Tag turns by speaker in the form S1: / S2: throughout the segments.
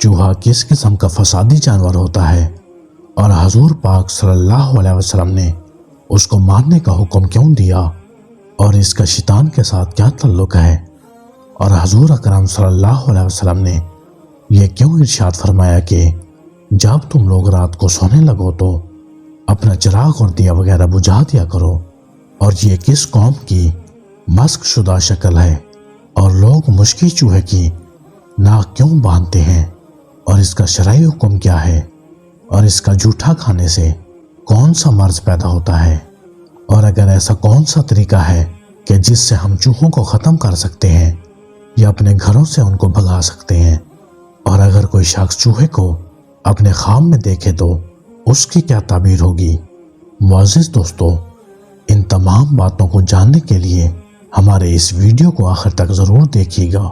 S1: چوہا کس قسم کا فسادی جانور ہوتا ہے اور حضور پاک صلی اللہ علیہ وسلم نے اس کو مارنے کا حکم کیوں دیا اور اس کا شیطان کے ساتھ کیا تعلق ہے، اور حضور اکرم صلی اللہ علیہ وسلم نے یہ کیوں ارشاد فرمایا کہ جب تم لوگ رات کو سونے لگو تو اپنا چراغ اور دیا وغیرہ بجھا دیا کرو، اور یہ کس قوم کی مسخ شدہ شکل ہے، اور لوگ مشکی چوہے کی ناک کیوں باندھتے ہیں، اور اس کا شرعی حکم کیا ہے، اور اس کا جھوٹا کھانے سے کون سا مرض پیدا ہوتا ہے، اور اگر ایسا کون سا طریقہ ہے کہ جس سے ہم چوہوں کو ختم کر سکتے ہیں یا اپنے گھروں سے ان کو بھگا سکتے ہیں، اور اگر کوئی شخص چوہے کو اپنے خواب میں دیکھے تو اس کی کیا تعبیر ہوگی۔ معزز دوستو، ان تمام باتوں کو جاننے کے لیے ہمارے اس ویڈیو کو آخر تک ضرور دیکھیے گا۔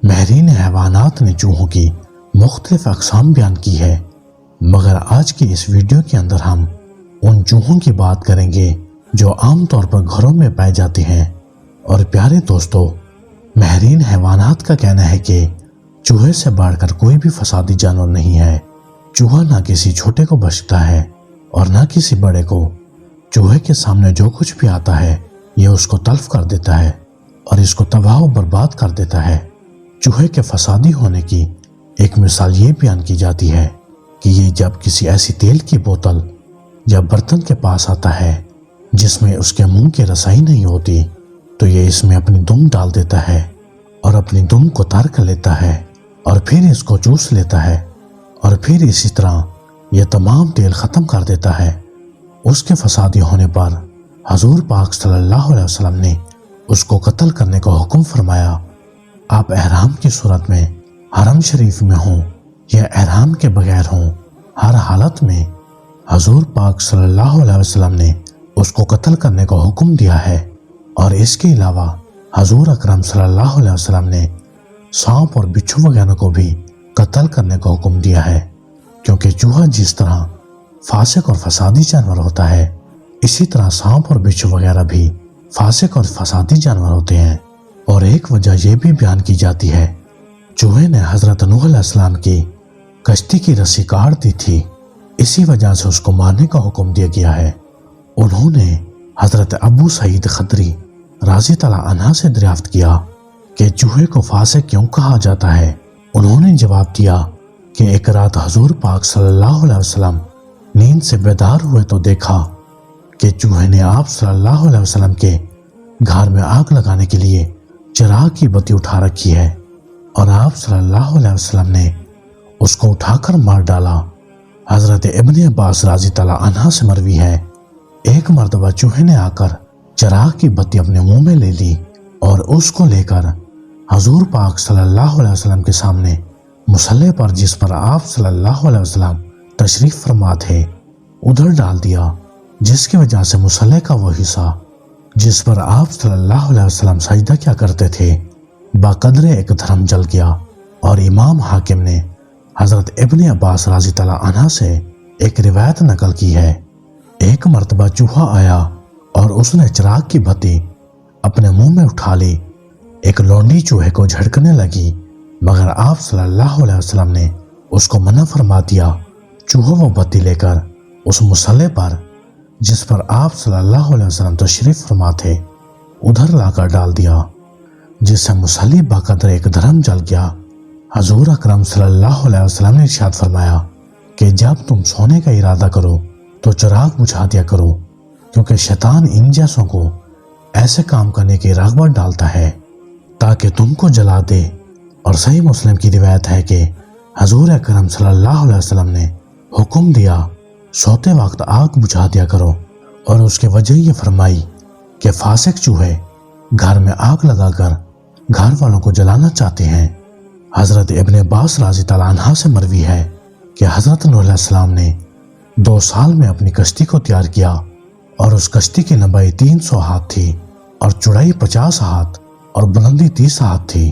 S1: ماہرین حیوانات نے چوہوں کی مختلف اقسام بیان کی ہے، مگر آج کی اس ویڈیو کے اندر ہم ان چوہوں کی بات کریں گے جو عام طور پر گھروں میں پائے جاتے ہیں۔ اور پیارے دوستو، ماہرین حیوانات کا کہنا ہے کہ چوہے سے بڑھ کر کوئی بھی فسادی جانور نہیں ہے۔ چوہا نہ کسی چھوٹے کو بخشتا ہے اور نہ کسی بڑے کو۔ چوہے کے سامنے جو کچھ بھی آتا ہے یہ اس کو تلف کر دیتا ہے اور اس کو تباہ و برباد کر دیتا ہے۔ چوہے کے فسادی ہونے کی ایک مثال یہ بیان کی جاتی ہے کہ یہ جب کسی ایسی تیل کی بوتل یا برتن کے پاس آتا ہے جس میں اس کے منہ کی رسائی نہیں ہوتی تو یہ اس میں اپنی دم ڈال دیتا ہے اور اپنی دم کو تار کر لیتا ہے اور پھر اس کو چوس لیتا ہے، اور پھر اسی طرح یہ تمام تیل ختم کر دیتا ہے۔ اس کے فسادی ہونے پر حضور پاک صلی اللہ علیہ وسلم نے اس کو قتل کرنے کا حکم فرمایا۔ آپ احرام کی صورت میں حرم شریف میں ہوں یا احرام کے بغیر ہوں، ہر حالت میں حضور پاک صلی اللہ علیہ وسلم نے اس کو قتل کرنے کا حکم دیا ہے۔ اور اس کے علاوہ حضور اکرم صلی اللہ علیہ وسلم نے سانپ اور بچھو وغیرہ کو بھی قتل کرنے کا حکم دیا ہے، کیونکہ چوہا جس طرح فاسق اور فسادی جانور ہوتا ہے اسی طرح سانپ اور بچھو وغیرہ بھی فاسق اور فسادی جانور ہوتے ہیں۔ اور ایک وجہ یہ بھی بیان کی جاتی ہے، چوہے نے حضرت نوح علیہ السلام کی کشتی کی رسی کاٹ دی تھی، اسی وجہ سے اس کو مارنے کا حکم دیا گیا ہے۔ انہوں نے حضرت ابو سعید خدری رضی اللہ عنہ سے دریافت کیا کہ چوہے کو فاسق کیوں کہا جاتا ہے۔ انہوں نے جواب دیا کہ ایک رات حضور پاک صلی اللہ علیہ وسلم نیند سے بیدار ہوئے تو دیکھا کہ چوہے نے آپ صلی اللہ علیہ وسلم کے گھر میں آگ لگانے کے لیے چراغ کی بتی اٹھا رکھی ہے، اور آپ صلی اللہ علیہ وسلم نے اس کو اٹھا کر مار ڈالا۔ حضرت ابن عباس رضی اللہ عنہ سے مروی ہے، ایک مرتبہ چوہے نے آ کر چراغ کی بتی اپنے منہ میں لے لی اور اس کو لے کر حضور پاک صلی اللہ علیہ وسلم کے سامنے مصلی پر جس پر آپ صلی اللہ علیہ وسلم تشریف فرما تھے ادھر ڈال دیا، جس کی وجہ سے مصلی کا وہ حصہ جس پر آپ صلی اللہ علیہ وسلم سجدہ کیا کرتے تھے باقدر ایک دھرم جل گیا۔ اور امام حاکم نے حضرت ابن عباس رضی اللہ عنہ سے ایک روایت نقل کی ہے، ایک مرتبہ چوہا آیا اور اس نے چراغ کی بتی اپنے منہ میں اٹھا لی۔ ایک لونڈی چوہے کو جھڑکنے لگی مگر آپ صلی اللہ علیہ وسلم نے اس کو منع فرما دیا۔ چوہا وہ بتی لے کر اس مصلی پر جس پر آپ صلی اللہ علیہ وسلم تشریف فرما تھے ادھر لا کر ڈال دیا، جس سے مصلی باقدر ایک دھرم جل گیا۔ حضور اکرم صلی اللہ علیہ وسلم نے ارشاد فرمایا کہ جب تم سونے کا ارادہ کرو تو چراغ بجھا دیا کرو، کیونکہ شیطان ان جیسوں کو ایسے کام کرنے کی رغبت ڈالتا ہے تاکہ تم کو جلا دے۔ اور صحیح مسلم کی روایت ہے کہ حضور اکرم صلی اللہ علیہ وسلم نے حکم دیا سوتے وقت آگ بجھا دیا کرو، اور اس کی وجہ یہ فرمائی کہ فاسق چوہے گھر میں آگ لگا کر گھر والوں کو جلانا چاہتے ہیں۔ حضرت ابن عباس رضی اللہ عنہ سے مروی ہے کہ حضرت نوح علیہ السلام نے 2 سال میں اپنی کشتی کو تیار کیا، اور اس کشتی کی لمبائی 300 ہاتھ تھی اور چوڑائی 50 ہاتھ اور بلندی 30 ہاتھ تھی۔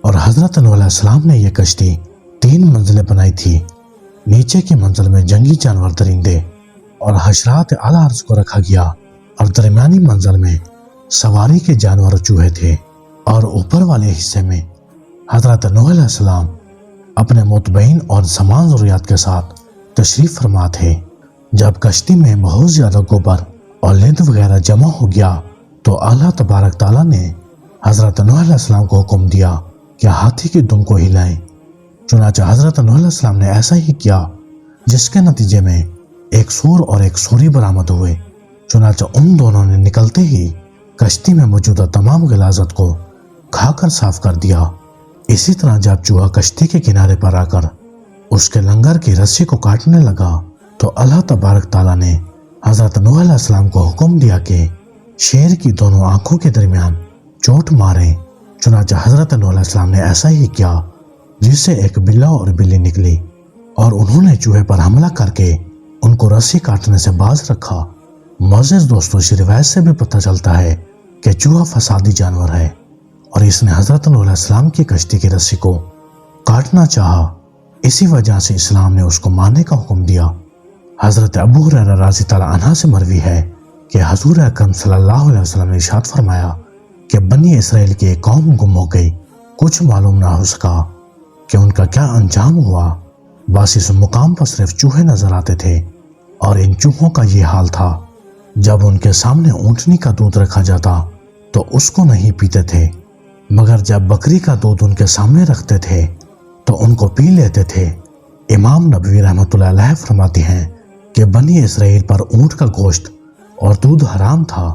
S1: اور حضرت نوح علیہ السلام نے یہ کشتی 3 منزلیں بنائی تھی، نیچے کی منزل میں جنگی جانور درندے اور حشرات اعلیٰ عرض کو رکھا گیا، اور درمیانی منزل میں سواری کے جانور چوہے تھے، اور اوپر والے حصے میں حضرت نوح علیہ السلام اپنے مطمئن اور سامان ضروریات کے ساتھ تشریف فرما تھے۔ جب کشتی میں بہت زیادہ گوبر اور لد وغیرہ جمع ہو گیا تو اللہ تبارک تعالیٰ نے حضرت نوح علیہ السلام کو حکم دیا کہ ہاتھی کی دم کو ہلائیں۔ چنانچہ حضرت نوح علیہ السلام نے ایسا ہی کیا، جس کے نتیجے میں ایک سور اور ایک سوری برآمد ہوئے۔ چنانچہ ان دونوں نے نکلتے ہی کشتی میں موجودہ تمام غلاظت کو کھا کر صاف کر دیا۔ اسی طرح جب چوہا کشتی کے کنارے پر آ کر اس کے لنگر کی رسی کو کاٹنے لگا تو اللہ تبارک تعالیٰ نے حضرت نوح علیہ السلام کو حکم دیا کہ شیر کی دونوں آنکھوں کے درمیان چوٹ ماریں۔ چنانچہ حضرت نوح علیہ السلام نے ایسا ہی کیا، جس سے ایک بلا اور بلی نکلی اور انہوں نے چوہے پر حملہ کر کے ان کو رسی کاٹنے سے باز رکھا۔ معزز دوستو، اس روایت سے بھی پتہ چلتا ہے کہ چوہا فسادی جانور ہے اور اس نے حضرت نوح علیہ السلام کی کشتی کی رسی کو کاٹنا چاہا۔ اسی وجہ سے اسلام نے اس کو مارنے کا حکم دیا۔ حضرت ابو ہریرہ رضی اللہ عنہ سے مروی ہے کہ حضور اکرم صلی اللہ علیہ وسلم نے ارشاد فرمایا کہ بنی اسرائیل کی ایک قوم گم ہو گئی، کچھ معلوم نہ ہو سکا کہ ان کا کیا انجام ہوا۔ بس اس مقام پر صرف چوہے نظر آتے تھے اور ان چوہوں کا یہ حال تھا، جب ان کے سامنے اونٹنی کا دودھ رکھا جاتا تو اس کو نہیں پیتے تھے، مگر جب بکری کا دودھ ان کے سامنے رکھتے تھے تو ان کو پی لیتے تھے۔ امام نبوی رحمۃ اللہ علیہ فرماتے ہیں کہ بنی اسرائیل پر اونٹ کا گوشت اور دودھ حرام تھا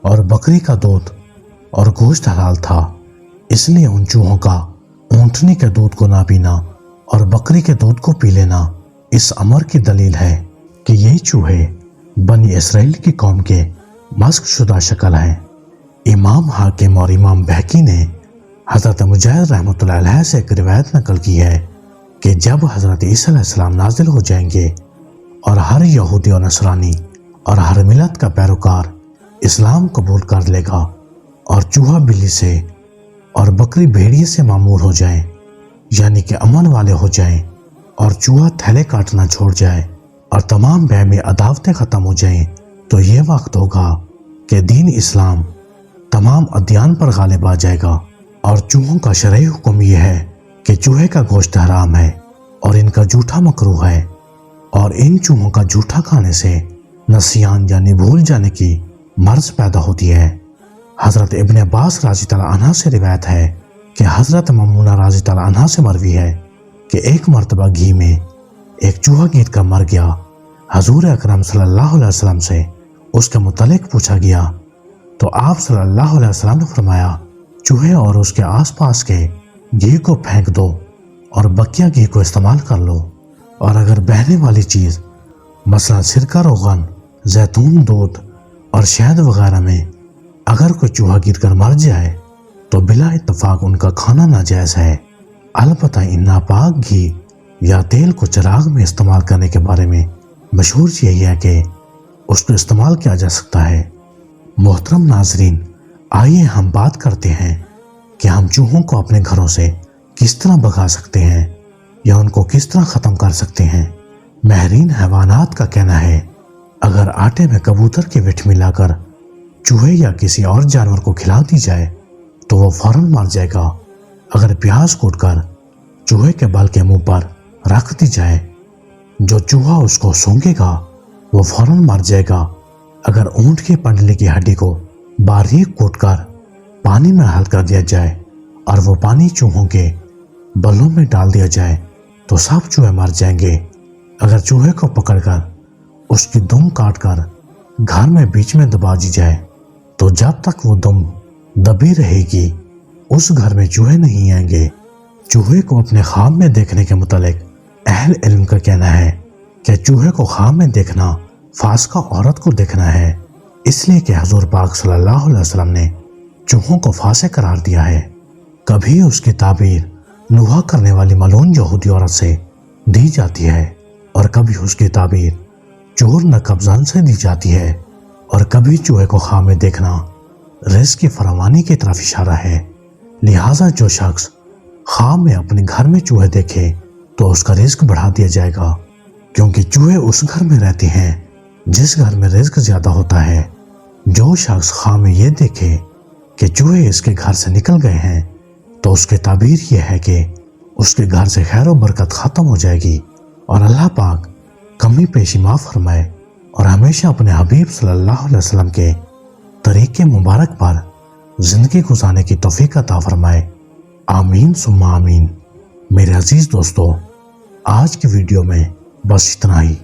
S1: اور بکری کا دودھ اور گوشت حلال تھا، اس لیے ان چوہوں کا اونٹنی کے دودھ کو نہ پینا اور بکری کے دودھ کو پی لینا اس امر کی دلیل ہے کہ یہ چوہے بنی اسرائیل کی قوم کے مسخ شدہ شکل ہیں۔ امام حاکم اور امام بہقی نے حضرت مجاہد رحمۃ اللہ علیہ سے ایک روایت نقل کی ہے کہ جب حضرت عیسیٰ علیہ السلام نازل ہو جائیں گے اور ہر یہودی اور نصرانی اور ہر ملت کا پیروکار اسلام قبول کر لے گا اور چوہا بلی سے اور بکری بھیڑیے سے معمور ہو جائیں، یعنی کہ امن والے ہو جائیں، اور چوہا تھیلے کاٹنا چھوڑ جائے اور تمام بہمی عداوتیں ختم ہو جائیں، تو یہ وقت ہوگا کہ دین اسلام تمام ادیان پر غالب آ جائے گا۔ اور چوہوں کا شرعی حکم یہ ہے کہ چوہے کا گوشت حرام ہے اور ان کا جھوٹا مکروہ ہے، اور ان چوہوں کا جھوٹا کھانے سے نسیان یعنی بھول جانے کی مرض پیدا ہوتی ہے۔ حضرت ابن عباس رضی اللہ عنہ سے روایت ہے کہ حضرت ممونہ رضی اللہ عنہ سے مروی ہے کہ ایک مرتبہ گھی میں ایک چوہا گیت کر مر گیا۔ حضور اکرم صلی اللہ علیہ وسلم سے اس کے متعلق پوچھا گیا تو آپ صلی اللہ علیہ وسلم نے فرمایا، چوہے اور اس کے آس پاس کے گھی کو پھینک دو اور بقیہ گھی کو استعمال کر لو، اور اگر بہنے والی چیز مثلا سرکہ، روغن، زیتون، دودھ اور شہد وغیرہ میں اگر کوئی چوہا گر کر مر جائے تو بلا اتفاق ان کا کھانا ناجائز ہے۔ البتہ ان ناپاک گھی یا تیل کو چراغ میں استعمال کرنے کے بارے میں مشہور یہی ہے کہ اس کو استعمال کیا جا سکتا ہے۔ محترم ناظرین، آئیے ہم بات کرتے ہیں کہ ہم چوہوں کو اپنے گھروں سے کس طرح بھگا سکتے ہیں یا ان کو کس طرح ختم کر سکتے ہیں۔ ماہرین حیوانات کا کہنا ہے اگر آٹے میں کبوتر کی وٹھ ملا کر چوہے یا کسی اور جانور کو کھلا دی جائے تو وہ فوراً مر جائے گا۔ اگر پیاز کوٹ کر چوہے کے بال کے منہ پر رکھ دی جائے، جو چوہا اس کو سونگے گا وہ فوراً مر جائے گا۔ اگر اونٹ کی پنڈلی کی ہڈی کو باریک کوٹ کر پانی میں حل کر دیا جائے اور وہ پانی چوہوں کے بلوں میں ڈال دیا جائے تو سب چوہے مر جائیں گے۔ اگر چوہے کو پکڑ کر اس کی دم کاٹ کر گھر میں بیچ میں دبا دی جائے تو جب تک وہ دم دبی رہے گی اس گھر میں چوہے نہیں آئیں گے۔ چوہے کو اپنے خواب میں دیکھنے کے متعلق اہل علم کا کہنا ہے کہ چوہے کو خواب میں دیکھنا فاسقہ عورت کو دیکھنا ہے، اس لیے کہ حضور پاک صلی اللہ علیہ وسلم نے چوہوں کو فاسق قرار دیا ہے۔ کبھی اس کی تعبیر نوحہ کرنے والی ملعون یہودی عورت سے دی جاتی ہے اور کبھی اس کی تعبیر چور نقب زن سے دی جاتی ہے، اور کبھی چوہے کو خواب میں دیکھنا رزق کی فراوانی کی طرف اشارہ ہے۔ لہٰذا جو شخص خواب میں اپنے گھر میں چوہے دیکھے تو اس کا رزق بڑھا دیا جائے گا، کیونکہ چوہے اس گھر میں رہتے ہیں جس گھر میں رزق زیادہ ہوتا ہے۔ جو شخص خواب میں یہ دیکھے کہ چوہے اس کے گھر سے نکل گئے ہیں تو اس کی تعبیر یہ ہے کہ اس کے گھر سے خیر و برکت ختم ہو جائے گی اور اللہ پاک کمی پیشی معاف فرمائے اور ہمیشہ اپنے حبیب صلی اللہ علیہ وسلم کے طریقے مبارک پر زندگی گزارنے کی توفیق عطا فرمائے۔ آمین ثم آمین۔ میرے عزیز دوستو، آج کی ویڈیو میں بس اتنا ہی۔